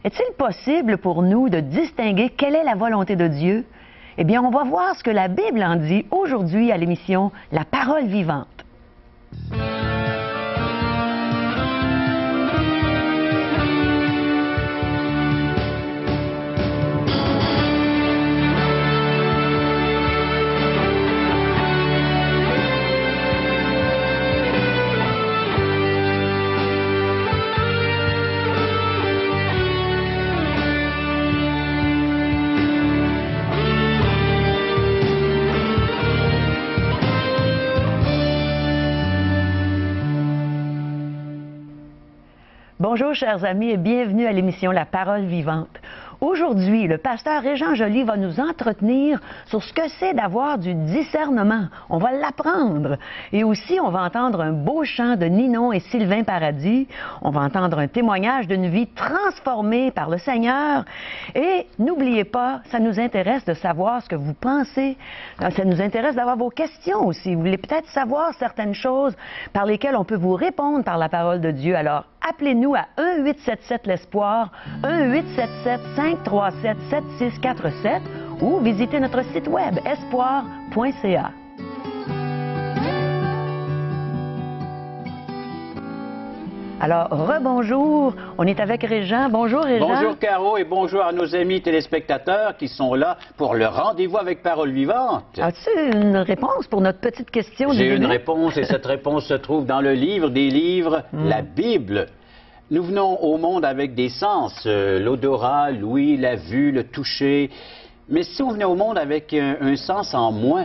Est-il possible pour nous de distinguer quelle est la volonté de Dieu? Eh bien, on va voir ce que la Bible en dit aujourd'hui à l'émission La Parole vivante. Bonjour chers amis et bienvenue à l'émission La Parole vivante. Aujourd'hui, le pasteur Régent Joly va nous entretenir sur ce que c'est d'avoir du discernement. On va l'apprendre. Et aussi, on va entendre un beau chant de Ninon et Sylvain Paradis. On va entendre un témoignage d'une vie transformée par le Seigneur. Et n'oubliez pas, ça nous intéresse de savoir ce que vous pensez. Ça nous intéresse d'avoir vos questions aussi. Vous voulez peut-être savoir certaines choses par lesquelles on peut vous répondre par la parole de Dieu. Alors, appelez-nous à 1-877-l'Espoir, 1-877-537-7647 ou visitez notre site web espoir.ca. Alors, rebonjour, on est avec Régent. Bonjour Régent. Bonjour Caro et bonjour à nos amis téléspectateurs qui sont là pour le rendez-vous avec Parole vivante. As-tu une réponse pour notre petite question? J'ai une réponse et cette réponse se trouve dans le livre des livres, la Bible. Nous venons au monde avec des sens, l'odorat, l'ouïe, la vue, le toucher. Mais si on venait au monde avec un sens en moins,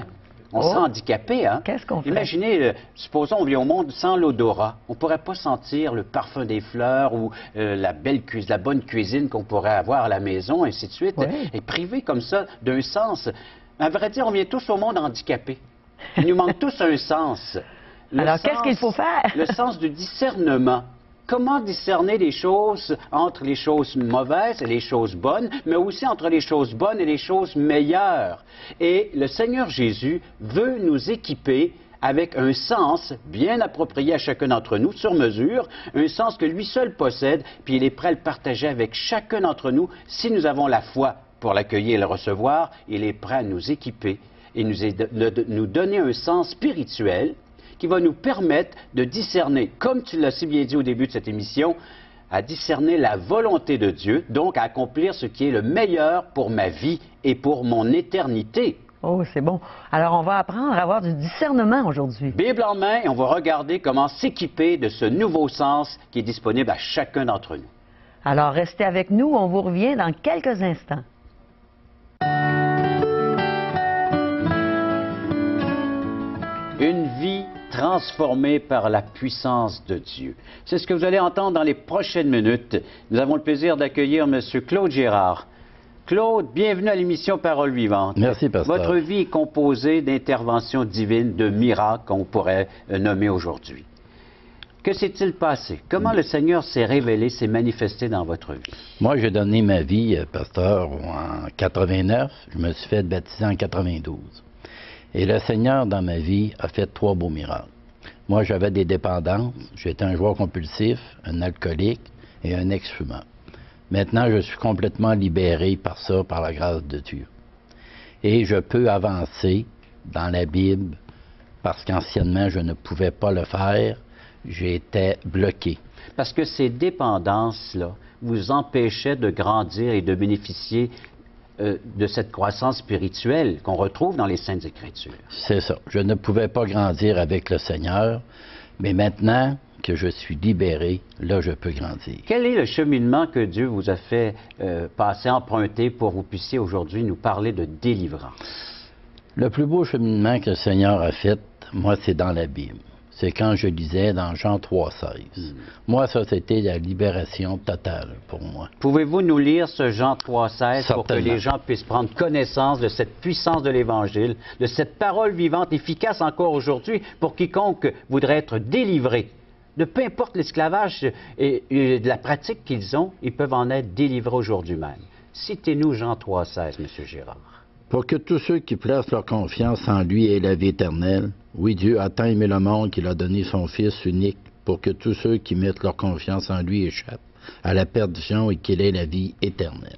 on se sent handicapé, hein? Qu'est-ce qu'on fait? Imaginez, supposons on vient au monde sans l'odorat. On ne pourrait pas sentir le parfum des fleurs ou la bonne cuisine qu'on pourrait avoir à la maison, ainsi de suite. Oui. Et privé comme ça d'un sens. À vrai dire, on vient tous au monde handicapés. Il nous manque tous un sens. Alors, qu'est-ce qu'il faut faire? Le sens du discernement. Comment discerner les choses entre les choses mauvaises et les choses bonnes, mais aussi entre les choses bonnes et les choses meilleures. Et le Seigneur Jésus veut nous équiper avec un sens bien approprié à chacun d'entre nous, sur mesure, un sens que lui seul possède, puis il est prêt à le partager avec chacun d'entre nous si nous avons la foi pour l'accueillir et le recevoir. Il est prêt à nous équiper et nous donner un sens spirituel qui va nous permettre de discerner, comme tu l'as si bien dit au début de cette émission, à discerner la volonté de Dieu, donc à accomplir ce qui est le meilleur pour ma vie et pour mon éternité. Oh, c'est bon. Alors, on va apprendre à avoir du discernement aujourd'hui. Bible en main, et on va regarder comment s'équiper de ce nouveau sens qui est disponible à chacun d'entre nous. Alors, restez avec nous, on vous revient dans quelques instants. Une vie transformée par la puissance de Dieu. C'est ce que vous allez entendre dans les prochaines minutes. Nous avons le plaisir d'accueillir M. Claude Gérard. Claude, bienvenue à l'émission Parole vivante. Merci, pasteur. Votre vie est composée d'interventions divines, de miracles qu'on pourrait nommer aujourd'hui. Que s'est-il passé? Comment le Seigneur s'est révélé, s'est manifesté dans votre vie? Moi, j'ai donné ma vie, pasteur, en 89. Je me suis fait baptiser en 92. Et le Seigneur, dans ma vie, a fait 3 beaux miracles. Moi, j'avais des dépendances. J'étais un joueur compulsif, un alcoolique et un ex-fumeur. Maintenant, je suis complètement libéré par ça, par la grâce de Dieu. Et je peux avancer dans la Bible parce qu'anciennement, je ne pouvais pas le faire. J'étais bloqué. Parce que ces dépendances-là vous empêchaient de grandir et de bénéficier de cette croissance spirituelle qu'on retrouve dans les Saintes Écritures. C'est ça. Je ne pouvais pas grandir avec le Seigneur, mais maintenant que je suis libéré, là, je peux grandir. Quel est le cheminement que Dieu vous a fait passer, emprunter pour que vous puissiez aujourd'hui nous parler de délivrance? Le plus beau cheminement que le Seigneur a fait, moi, c'est dans la Bible. C'est quand je lisais dans Jean 3,16. Moi, ça, c'était la libération totale pour moi. Pouvez-vous nous lire ce Jean 3,16 pour que les gens puissent prendre connaissance de cette puissance de l'Évangile, de cette parole vivante, efficace encore aujourd'hui pour quiconque voudrait être délivré? De peu importe l'esclavage et de la pratique qu'ils ont, ils peuvent en être délivrés aujourd'hui même. Citez-nous Jean 3,16, M. Gérard. Pour que tous ceux qui placent leur confiance en lui aient la vie éternelle, oui, Dieu a tant aimé le monde qu'il a donné son Fils unique pour que tous ceux qui mettent leur confiance en lui échappent à la perdition et qu'il ait la vie éternelle.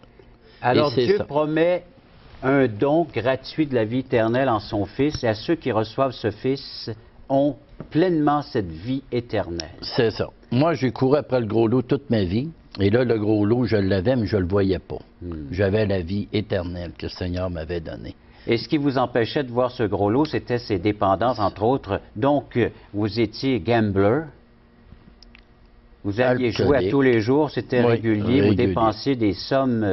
Alors c'est Dieu ça. promet un don gratuit de la vie éternelle en son Fils, et à ceux qui reçoivent ce Fils ont pleinement cette vie éternelle. C'est ça. Moi, j'ai couru après le gros lot toute ma vie. Et là, le gros lot, je l'avais, mais je ne le voyais pas. J'avais la vie éternelle que le Seigneur m'avait donnée. Et ce qui vous empêchait de voir ce gros lot, c'était ses dépendances, entre autres. Donc, vous étiez gambler. Vous alliez jouer à tous les jours, c'était Oui, régulier. Vous régulier. dépensiez des sommes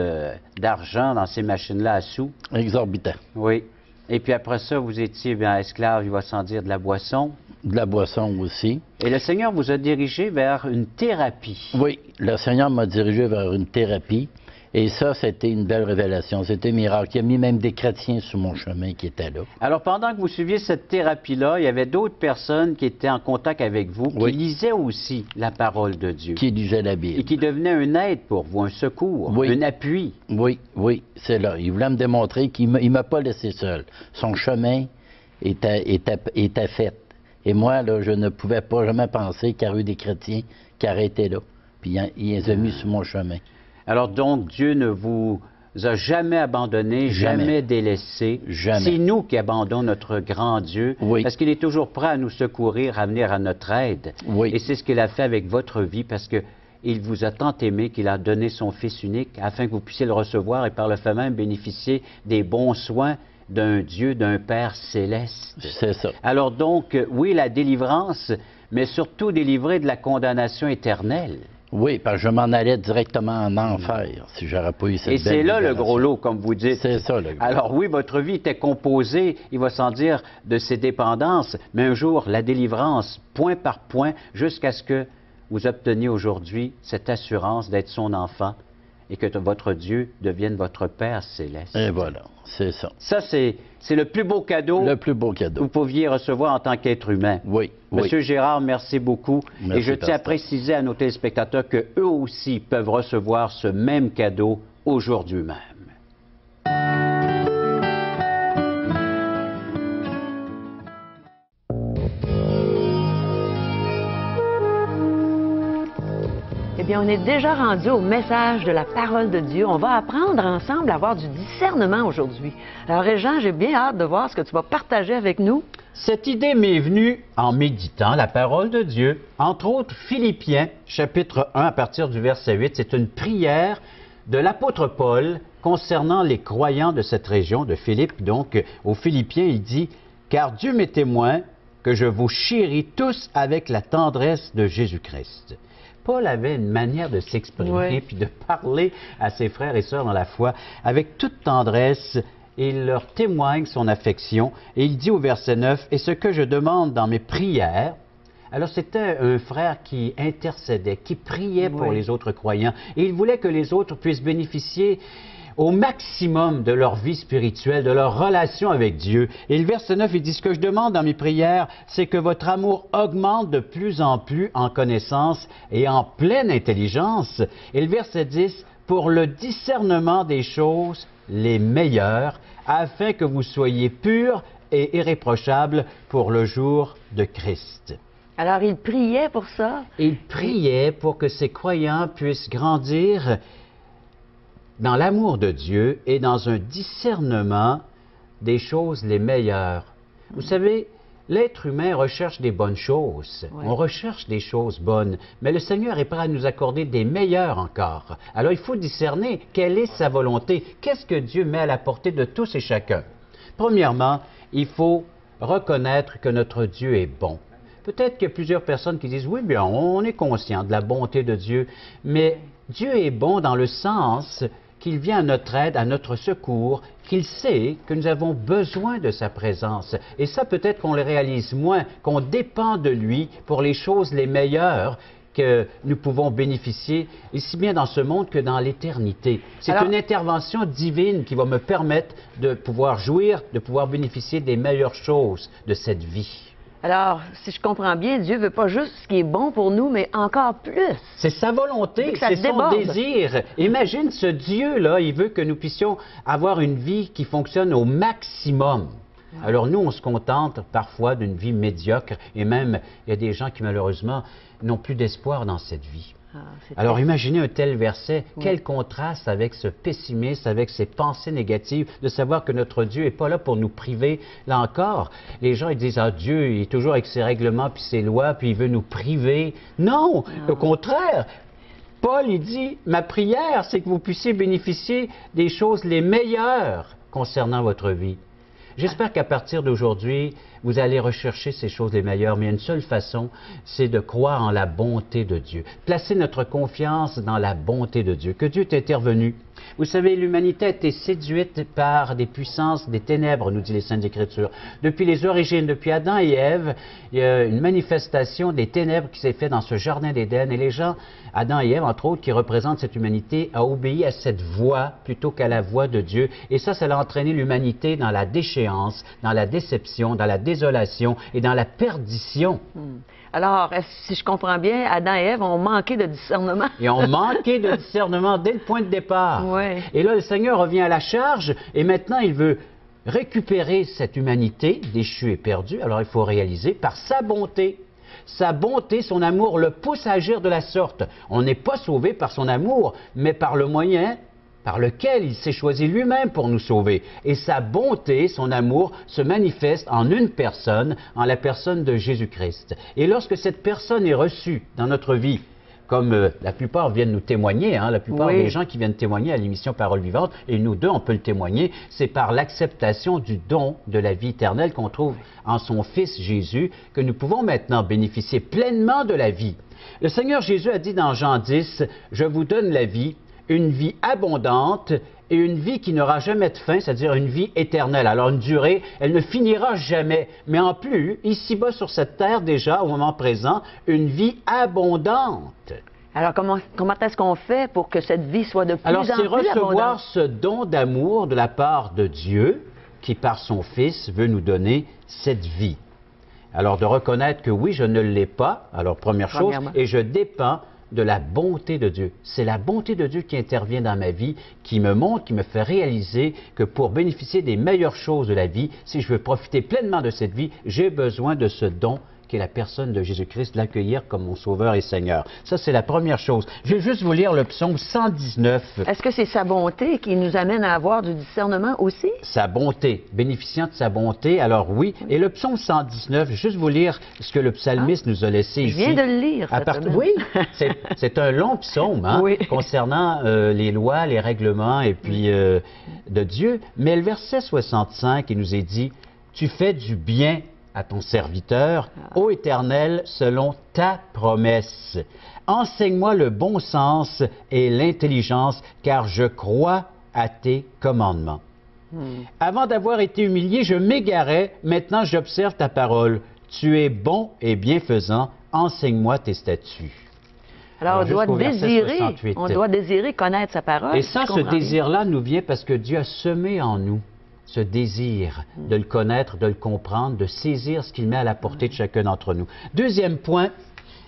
d'argent dans ces machines-là à sous. Exorbitant. Oui. Et puis après ça, vous étiez bien esclave, il va sans dire, de la boisson. De la boisson aussi. Et le Seigneur vous a dirigé vers une thérapie. Oui, le Seigneur m'a dirigé vers une thérapie. Et ça, c'était une belle révélation. C'était un miracle. Il a mis même des chrétiens sur mon chemin qui étaient là. Alors, pendant que vous suiviez cette thérapie-là, il y avait d'autres personnes qui étaient en contact avec vous, qui Oui. lisaient aussi la parole de Dieu. Qui lisait la Et Bible. qui devenaient un aide pour vous, un secours, Oui. un appui. Oui, oui, c'est là. Il voulait me démontrer qu'il ne m'a pas laissé seul. Son chemin était fait. Et moi, là, je ne pouvais pas jamais penser qu'il y aurait eu des chrétiens qui auraient été là. Puis il les a mis sur mon chemin. Alors donc, Dieu ne vous a jamais abandonné, jamais délaissé. Jamais. C'est nous qui abandonnons notre grand Dieu, Oui. parce qu'il est toujours prêt à nous secourir, à venir à notre aide. Oui. Et c'est ce qu'il a fait avec votre vie, parce que il vous a tant aimé qu'il a donné son Fils unique, afin que vous puissiez le recevoir et par le fait même bénéficier des bons soins d'un Dieu, d'un Père céleste. C'est ça. Alors donc, oui, la délivrance, mais surtout délivrer de la condamnation éternelle. Oui, parce que je m'en allais directement en enfer si j'aurais pas eu cette Et belle c'est là le libération. gros lot, comme vous dites. C'est ça, le gros. Alors oui, votre vie était composée, il va sans dire, de ces dépendances, mais un jour, la délivrance, point par point, jusqu'à ce que vous obteniez aujourd'hui cette assurance d'être son enfant et que votre Dieu devienne votre Père céleste. Et voilà, c'est ça. Ça, c'est le plus beau cadeau Le plus beau que vous cadeau. pouviez recevoir en tant qu'être humain. Oui, oui. Monsieur Gérard, merci beaucoup. Merci, et je tiens à pasteur. préciser à nos téléspectateurs qu'eux aussi peuvent recevoir ce même cadeau aujourd'hui même. Eh bien, on est déjà rendu au message de la parole de Dieu. On va apprendre ensemble à avoir du discernement aujourd'hui. Alors, Régent, j'ai bien hâte de voir ce que tu vas partager avec nous. Cette idée m'est venue en méditant la parole de Dieu. Entre autres, Philippiens, chapitre 1, à partir du verset 8, c'est une prière de l'apôtre Paul concernant les croyants de cette région de Philippe. Donc, aux Philippiens, il dit « Car Dieu m'est témoin que je vous chéris tous avec la tendresse de Jésus-Christ. » Paul avait une manière de s'exprimer Oui. puis de parler à ses frères et sœurs dans la foi avec toute tendresse. Il leur témoigne son affection et il dit au verset 9 « Et ce que je demande dans mes prières », alors c'était un frère qui intercédait, qui priait pour Oui. les autres croyants et il voulait que les autres puissent bénéficier au maximum de leur vie spirituelle, de leur relation avec Dieu. Et le verset 9, il dit, ce que je demande dans mes prières, c'est que votre amour augmente de plus en plus en connaissance et en pleine intelligence. Et le verset 10, pour le discernement des choses les meilleures, afin que vous soyez purs et irréprochables pour le jour de Christ. Alors, il priait pour ça. Il priait pour que ces croyants puissent grandir dans l'amour de Dieu et dans un discernement des choses les meilleures. Vous savez, l'être humain recherche des bonnes choses. Oui. On recherche des choses bonnes, mais le Seigneur est prêt à nous accorder des meilleures encore. Alors il faut discerner quelle est sa volonté, qu'est-ce que Dieu met à la portée de tous et chacun. Premièrement, il faut reconnaître que notre Dieu est bon. Peut-être qu'il y a plusieurs personnes qui disent, oui, bien, on est conscient de la bonté de Dieu, mais Dieu est bon dans le sens qu'il vient à notre aide, à notre secours, qu'il sait que nous avons besoin de sa présence. Et ça, peut-être qu'on le réalise moins, qu'on dépend de lui pour les choses les meilleures que nous pouvons bénéficier, aussi bien dans ce monde que dans l'éternité. C'est Alors, une intervention divine qui va me permettre de pouvoir jouir, de pouvoir bénéficier des meilleures choses de cette vie. Alors, si je comprends bien, Dieu veut pas juste ce qui est bon pour nous, mais encore plus. C'est sa volonté, Que ça c'est son déborde. désir. Imagine ce Dieu-là, il veut que nous puissions avoir une vie qui fonctionne au maximum. Alors nous, on se contente parfois d'une vie médiocre et même, il y a des gens qui malheureusement n'ont plus d'espoir dans cette vie. Alors imaginez un tel verset, Oui. quel contraste avec ce pessimisme, avec ces pensées négatives, de savoir que notre Dieu n'est pas là pour nous priver. Là encore, les gens ils disent, ah Dieu, il est toujours avec ses règlements puis ses lois, puis il veut nous priver. Non, au contraire. Paul, il dit, ma prière, c'est que vous puissiez bénéficier des choses les meilleures concernant votre vie. J'espère qu'à partir d'aujourd'hui, vous allez rechercher ces choses les meilleures, mais il y a une seule façon, c'est de croire en la bonté de Dieu. Placer notre confiance dans la bonté de Dieu, que Dieu est intervenu. Vous savez, l'humanité a été séduite par des puissances des ténèbres, nous dit les Saintes Écritures. Depuis les origines, depuis Adam et Ève, il y a une manifestation des ténèbres qui s'est faite dans ce jardin d'Éden. Et les gens, Adam et Ève, entre autres, qui représentent cette humanité, a obéi à cette voix plutôt qu'à la voix de Dieu. Et ça a entraîné l'humanité dans la déchéance, dans la déception, dans la désolation et dans la perdition. Alors, si je comprends bien, Adam et Ève ont manqué de discernement. Ils ont manqué de discernement dès le point de départ. Oui. Et là, le Seigneur revient à la charge et maintenant, il veut récupérer cette humanité déchue et perdue. Alors, il faut réaliser par sa bonté. Sa bonté, son amour le pousse à agir de la sorte. On n'est pas sauvé par son amour, mais par le moyen par lequel il s'est choisi lui-même pour nous sauver. Et sa bonté, son amour, se manifeste en une personne, en la personne de Jésus-Christ. Et lorsque cette personne est reçue dans notre vie, comme la plupart viennent nous témoigner, la plupart des gens qui viennent témoigner à l'émission Parole Vivante, et nous deux, on peut le témoigner, c'est par l'acceptation du don de la vie éternelle qu'on trouve en son Fils Jésus, que nous pouvons maintenant bénéficier pleinement de la vie. Le Seigneur Jésus a dit dans Jean 10, « Je vous donne la vie, une vie abondante et une vie qui n'aura jamais de fin, c'est-à-dire une vie éternelle. » Alors une durée, elle ne finira jamais. Mais en plus, ici-bas sur cette terre déjà, au moment présent, une vie abondante. Alors comment est-ce qu'on fait pour que cette vie soit de plus en plus abondante? Alors c'est recevoir ce don d'amour de la part de Dieu qui, par son Fils, veut nous donner cette vie. Alors de reconnaître que oui, je ne l'ai pas, alors première chose, et je dépends de la bonté de Dieu. C'est la bonté de Dieu qui intervient dans ma vie, qui me montre, qui me fait réaliser que pour bénéficier des meilleures choses de la vie, si je veux profiter pleinement de cette vie, j'ai besoin de ce don qui est la personne de Jésus-Christ, l'accueillir comme mon Sauveur et Seigneur. Ça, c'est la première chose. Je vais juste vous lire le psaume 119. Est-ce que c'est sa bonté qui nous amène à avoir du discernement aussi? Sa bonté, bénéficiant de sa bonté, alors oui. Et le psaume 119, juste vous lire ce que le psalmiste nous a laissé ici. Je viens de le lire. Oui, c'est un long psaume concernant les lois, les règlements et puis de Dieu. Mais le verset 65, il nous est dit, « Tu fais du bien à ton serviteur, ô Éternel, selon ta promesse. Enseigne-moi le bon sens et l'intelligence, car je crois à tes commandements. Avant d'avoir été humilié, je m'égarais, maintenant j'observe ta parole. Tu es bon et bienfaisant, enseigne-moi tes statuts. » Alors on doit désirer connaître sa parole. Et ça, ce désir-là nous vient parce que Dieu a semé en nous ce désir de le connaître, de le comprendre, de saisir ce qu'il met à la portée de chacun d'entre nous. Deuxième point,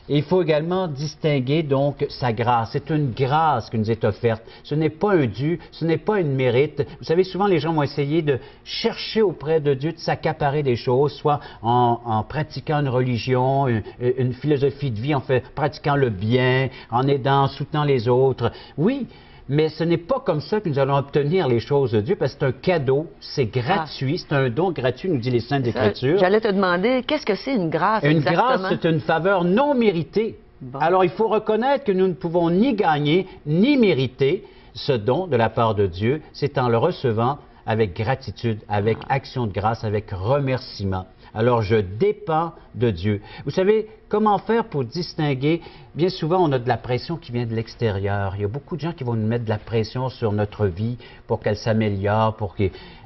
il faut également distinguer donc sa grâce. C'est une grâce qui nous est offerte. Ce n'est pas un dû, ce n'est pas une mérite. Vous savez, souvent les gens vont essayer de chercher auprès de Dieu, de s'accaparer des choses, soit en pratiquant une religion, une philosophie de vie, en pratiquant le bien, en aidant, en soutenant les autres. Oui, mais ce n'est pas comme ça que nous allons obtenir les choses de Dieu, parce que c'est un cadeau, c'est gratuit, c'est un don gratuit, nous dit les Saintes Écritures. J'allais te demander, qu'est-ce que c'est une grâce exactement? Une grâce, c'est une faveur non méritée. Bon. Alors, il faut reconnaître que nous ne pouvons ni gagner, ni mériter ce don de la part de Dieu. C'est en le recevant avec gratitude, avec action de grâce, avec remerciement. Alors, je dépends de Dieu. Vous savez, comment faire pour distinguer? Bien souvent, on a de la pression qui vient de l'extérieur. Il y a beaucoup de gens qui vont nous mettre de la pression sur notre vie pour qu'elle s'améliore.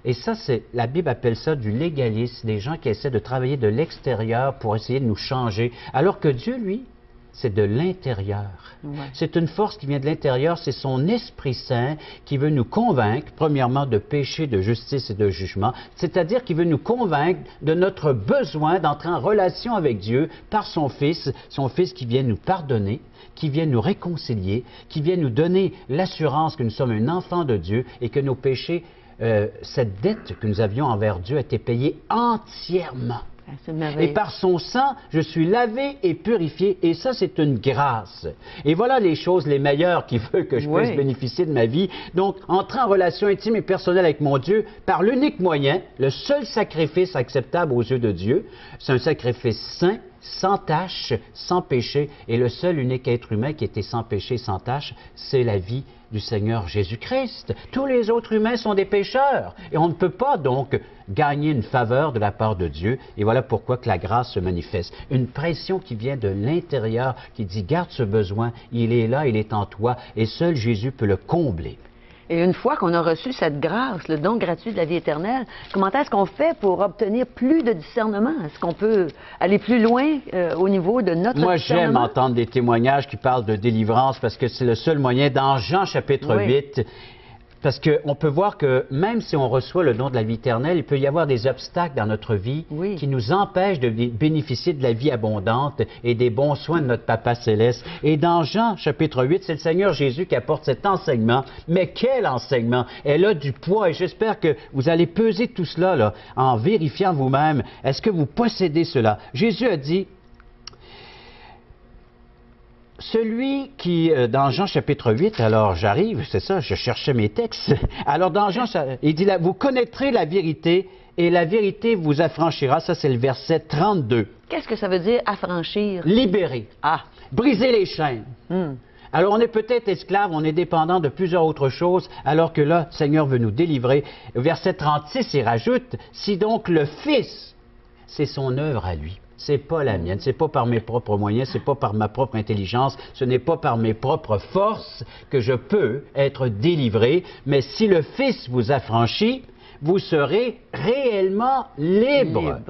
Et ça, la Bible appelle ça du légalisme, des gens qui essaient de travailler de l'extérieur pour essayer de nous changer. Alors que Dieu, lui, c'est de l'intérieur. Ouais. C'est une force qui vient de l'intérieur, c'est son Esprit Saint qui veut nous convaincre, premièrement, de péché, de justice et de jugement, c'est-à-dire qu'il veut nous convaincre de notre besoin d'entrer en relation avec Dieu par son Fils qui vient nous pardonner, qui vient nous réconcilier, qui vient nous donner l'assurance que nous sommes un enfant de Dieu et que nos péchés, cette dette que nous avions envers Dieu a été payée entièrement. C'est merveilleux. Et par son sang, je suis lavé et purifié. Et ça, c'est une grâce. Et voilà les choses les meilleures qu'il veut que je puisse bénéficier de ma vie. Donc, entrer en relation intime et personnelle avec mon Dieu par l'unique moyen, le seul sacrifice acceptable aux yeux de Dieu. C'est un sacrifice saint, sans tache, sans péché. Et le seul unique être humain qui était sans péché, sans tache, c'est la vie du Seigneur Jésus-Christ. Tous les autres humains sont des pécheurs. Et on ne peut pas donc gagner une faveur de la part de Dieu. Et voilà pourquoi que la grâce se manifeste. Une pression qui vient de l'intérieur, qui dit, garde ce besoin, il est là, il est en toi, et seul Jésus peut le combler. Et une fois qu'on a reçu cette grâce, le don gratuit de la vie éternelle, comment est-ce qu'on fait pour obtenir plus de discernement? Est-ce qu'on peut aller plus loin au niveau de notre Moi, discernement? j'aime entendre des témoignages qui parlent de délivrance parce que c'est le seul moyen. Dans Jean chapitre 8, parce qu'on peut voir que même si on reçoit le don de la vie éternelle, il peut y avoir des obstacles dans notre vie qui nous empêchent de bénéficier de la vie abondante et des bons soins de notre Papa Céleste. Et dans Jean chapitre 8, c'est le Seigneur Jésus qui apporte cet enseignement. Mais quel enseignement! Elle a du poids et j'espère que vous allez peser tout cela là, en vérifiant vous-même. Est-ce que vous possédez cela? Jésus a dit... Celui qui, dans Jean chapitre 8, alors j'arrive, c'est ça, je cherchais mes textes. Alors dans Jean, il dit, là, vous connaîtrez la vérité et la vérité vous affranchira. Ça, c'est le verset 32. Qu'est-ce que ça veut dire, affranchir? Libérer. Briser les chaînes. Alors on est peut-être esclave, on est dépendant de plusieurs autres choses, alors que là, le Seigneur veut nous délivrer. Verset 36, il rajoute, si donc le Fils, c'est son œuvre à lui. C'est pas la mienne, c'est pas par mes propres moyens, c'est pas par ma propre intelligence, ce n'est pas par mes propres forces que je peux être délivré, mais si le Fils vous affranchit, vous serez réellement libre.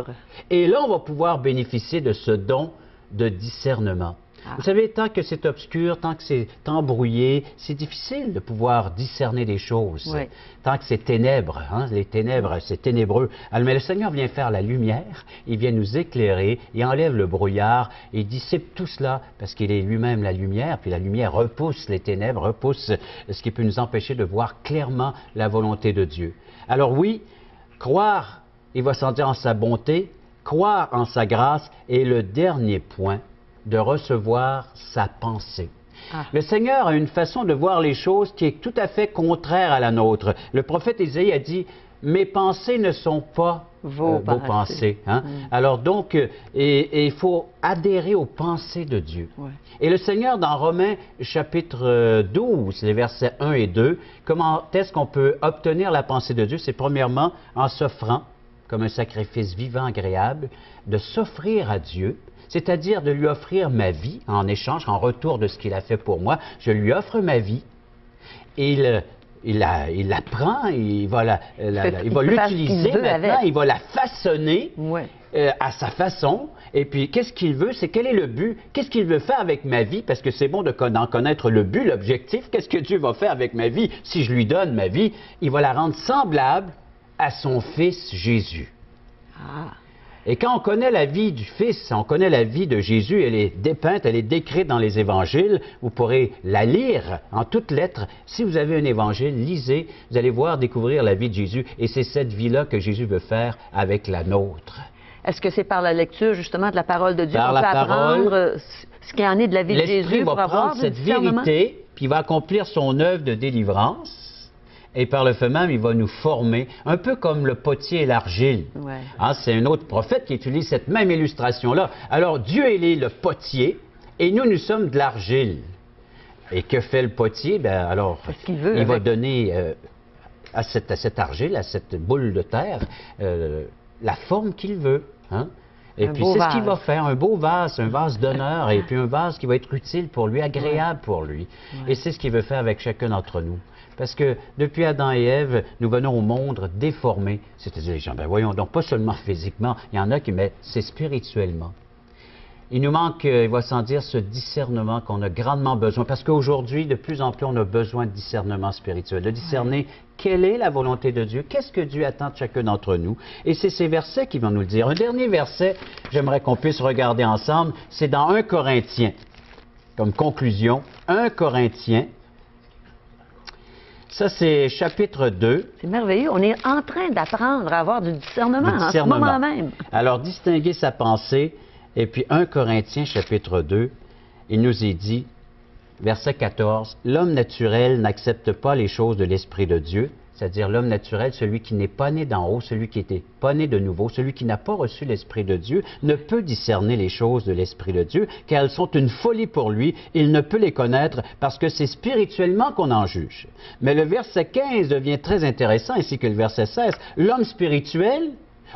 Et là, on va pouvoir bénéficier de ce don de discernement. Vous savez, tant que c'est obscur, tant que c'est embrouillé, c'est difficile de pouvoir discerner les choses. Tant que c'est ténèbres, les ténèbres, c'est ténébreux. Alors, mais le Seigneur vient faire la lumière, il vient nous éclairer, il enlève le brouillard, il dissipe tout cela, parce qu'il est lui-même la lumière, puis la lumière repousse les ténèbres, repousse ce qui peut nous empêcher de voir clairement la volonté de Dieu. Alors oui, croire, il va sentir en sa bonté, croire en sa grâce, et le dernier point, de recevoir sa pensée. Le Seigneur a une façon de voir les choses qui est tout à fait contraire à la nôtre. Le prophète Isaïe a dit, « Mes pensées ne sont pas vos pensées. » Alors donc, il faut adhérer aux pensées de Dieu. Et le Seigneur, dans Romains chapitre 12, les versets 1 et 2, comment est-ce qu'on peut obtenir la pensée de Dieu? C'est premièrement en s'offrant, comme un sacrifice vivant, agréable, de s'offrir à Dieu, c'est-à-dire de lui offrir ma vie en échange, en retour de ce qu'il a fait pour moi. Je lui offre ma vie et il la prend, il va l'utiliser maintenant, il va la façonner à sa façon. Et puis, qu'est-ce qu'il veut? C'est quel est le but? Qu'est-ce qu'il veut faire avec ma vie? Parce que c'est bon d'en connaître le but, l'objectif. Qu'est-ce que Dieu va faire avec ma vie? Si je lui donne ma vie, il va la rendre semblable à son Fils Jésus. Et quand on connaît la vie du Fils, on connaît la vie de Jésus, elle est dépeinte, elle est décrite dans les évangiles. Vous pourrez la lire en toutes lettres. Si vous avez un évangile, lisez, vous allez voir découvrir la vie de Jésus. Et c'est cette vie-là que Jésus veut faire avec la nôtre. Est-ce que c'est par la lecture, justement, de la parole de Dieu qu'on peut apprendre ce qui en est de la vie de Jésus pour avoir cette vérité, puis il va accomplir son œuvre de délivrance. Et par le fait même, il va nous former, un peu comme le potier et l'argile. C'est un autre prophète qui utilise cette même illustration-là. Alors, Dieu, il est le potier, et nous sommes de l'argile. Et que fait le potier? Il va donner à cette argile, à cette boule de terre, la forme qu'il veut. Et puis, c'est ce qu'il va faire, un beau vase, un vase d'honneur, et puis un vase qui va être utile pour lui, agréable pour lui. Et c'est ce qu'il veut faire avec chacun d'entre nous. Parce que depuis Adam et Ève, nous venons au monde déformés. C'est-à-dire, les gens, voyons donc, pas seulement physiquement, il y en a qui, mais c'est spirituellement. Il nous manque, il va sans dire, ce discernement qu'on a grandement besoin. Parce qu'aujourd'hui, de plus en plus, on a besoin de discernement spirituel, de discerner quelle est la volonté de Dieu, qu'est-ce que Dieu attend de chacun d'entre nous. Et c'est ces versets qui vont nous le dire. Un dernier verset, j'aimerais qu'on puisse regarder ensemble, c'est dans 1 Corinthiens, comme conclusion, 1 Corinthiens. Ça, c'est chapitre 2. C'est merveilleux. On est en train d'apprendre à avoir du discernement, Le discernement. en ce moment même. Alors, distinguer sa pensée. Et puis 1 Corinthiens, chapitre 2, il nous est dit, verset 14, « L'homme naturel n'accepte pas les choses de l'Esprit de Dieu, c'est-à-dire l'homme naturel, celui qui n'est pas né d'en haut, celui qui n'était pas né de nouveau, celui qui n'a pas reçu l'Esprit de Dieu, ne peut discerner les choses de l'Esprit de Dieu, car elles sont une folie pour lui, il ne peut les connaître parce que c'est spirituellement qu'on en juge. » Mais le verset 15 devient très intéressant, ainsi que le verset 16. « L'homme spirituel,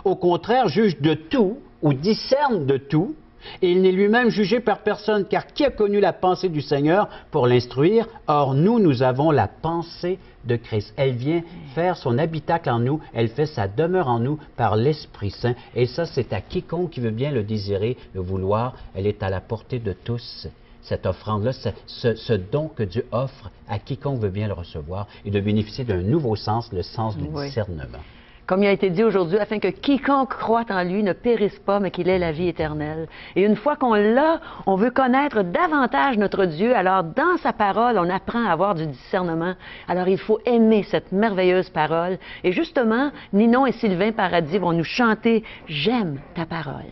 au contraire, juge de tout, ou discerne de tout, et il n'est lui-même jugé par personne, car qui a connu la pensée du Seigneur pour l'instruire? Or, nous avons la pensée de Christ. Elle vient faire son habitacle en nous, elle fait sa demeure en nous par l'Esprit Saint. Et ça, c'est à quiconque qui veut bien le désirer, le vouloir. Elle est à la portée de tous. Cette offrande-là, ce don que Dieu offre à quiconque veut bien le recevoir et de bénéficier d'un nouveau sens, le sens du discernement. Comme il a été dit aujourd'hui, afin que quiconque croit en lui ne périsse pas, mais qu'il ait la vie éternelle. Et une fois qu'on l'a, on veut connaître davantage notre Dieu. Alors, dans sa parole, on apprend à avoir du discernement. Alors, il faut aimer cette merveilleuse parole. Et justement, Ninon et Sylvain Paradis vont nous chanter « J'aime ta parole ».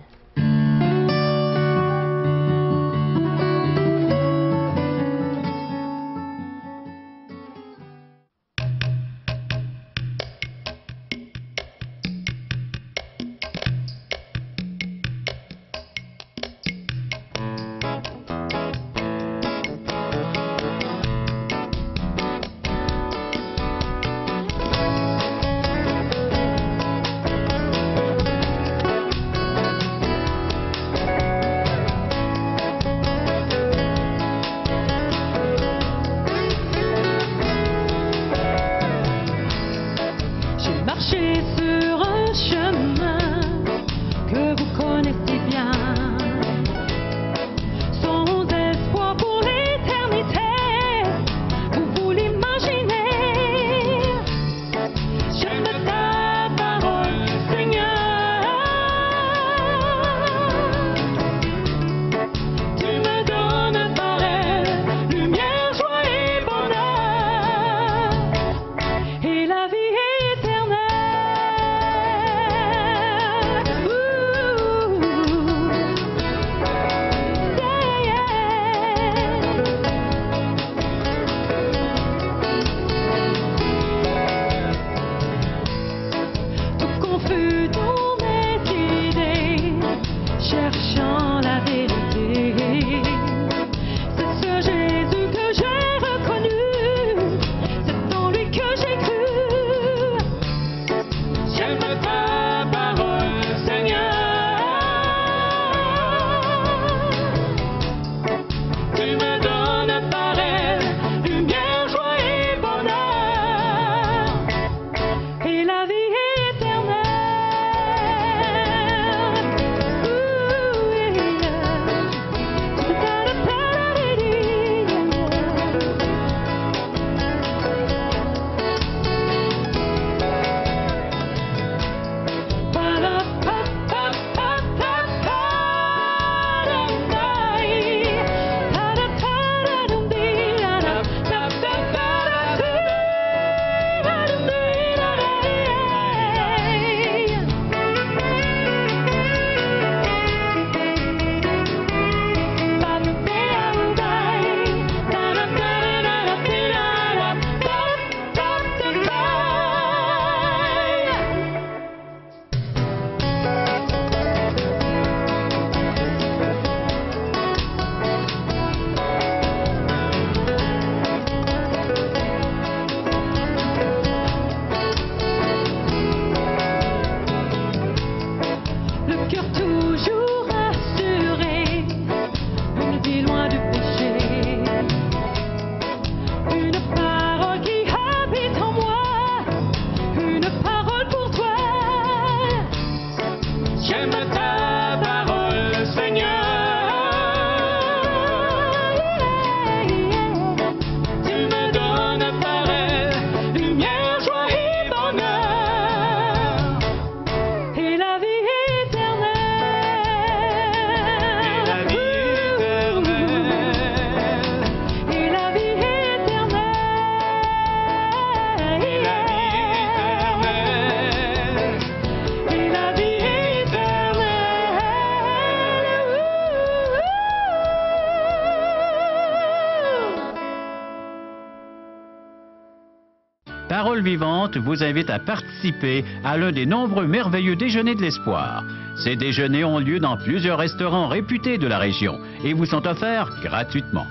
Parole Vivante vous invite à participer à l'un des nombreux merveilleux déjeuners de l'espoir. Ces déjeuners ont lieu dans plusieurs restaurants réputés de la région et vous sont offerts gratuitement.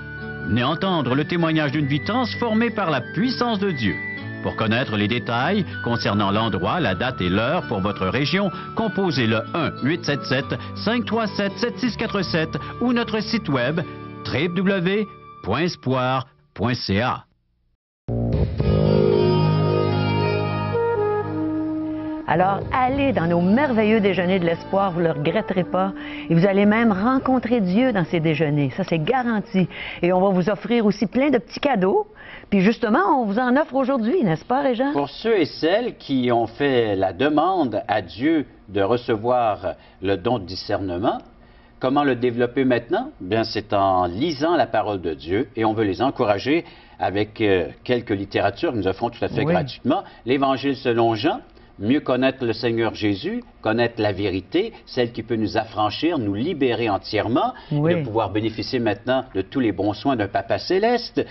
Venez entendre le témoignage d'une vie transformée par la puissance de Dieu. Pour connaître les détails concernant l'endroit, la date et l'heure pour votre région, composez le 1-877-537-7647 ou notre site web www.espoir.ca. Alors, allez dans nos merveilleux déjeuners de l'espoir, vous ne le regretterez pas. Et vous allez même rencontrer Dieu dans ces déjeuners. Ça, c'est garanti. Et on va vous offrir aussi plein de petits cadeaux. Puis justement, on vous en offre aujourd'hui, n'est-ce pas, Régent? Pour ceux et celles qui ont fait la demande à Dieu de recevoir le don de discernement, comment le développer maintenant? Bien, c'est en lisant la parole de Dieu et on veut les encourager avec quelques littératures que nous offrons tout à fait gratuitement. L'Évangile selon Jean. Mieux connaître le Seigneur Jésus, connaître la vérité, celle qui peut nous affranchir, nous libérer entièrement, et de pouvoir bénéficier maintenant de tous les bons soins d'un Papa céleste.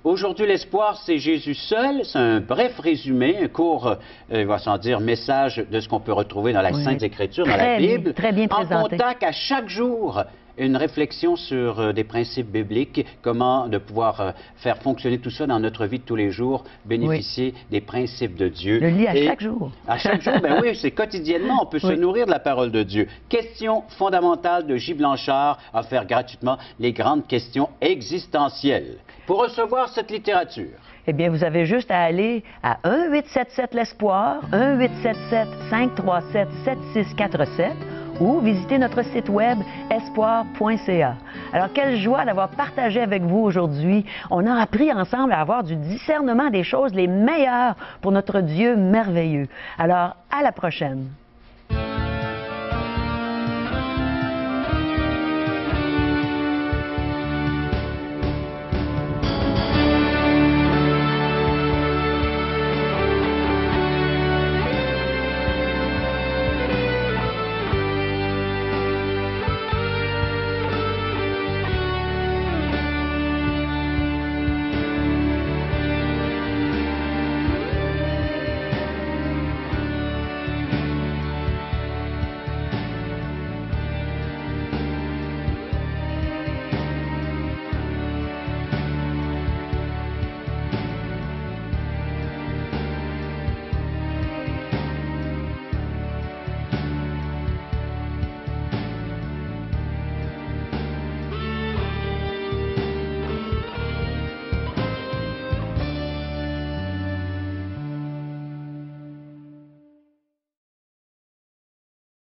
Aujourd'hui, l'espoir, c'est Jésus seul. C'est un bref résumé, un court, il va sans dire, message de ce qu'on peut retrouver dans la Sainte Écriture, dans la Bible. Très bien présenté. En contact à chaque jour. Une réflexion sur des principes bibliques, comment de pouvoir faire fonctionner tout ça dans notre vie de tous les jours, bénéficier des principes de Dieu. Le lit à chaque jour. À chaque jour, ben oui, c'est quotidiennement, on peut se nourrir de la parole de Dieu. Question fondamentale de J. Blanchard, offert gratuitement, les grandes questions existentielles. Pour recevoir cette littérature, eh bien, vous avez juste à aller à 1-877-l'Espoir, 1-877-537-7647 ou visiter notre site web espoir.ca. Alors, quelle joie d'avoir partagé avec vous aujourd'hui. On a appris ensemble à avoir du discernement des choses les meilleures pour notre Dieu merveilleux. Alors, à la prochaine.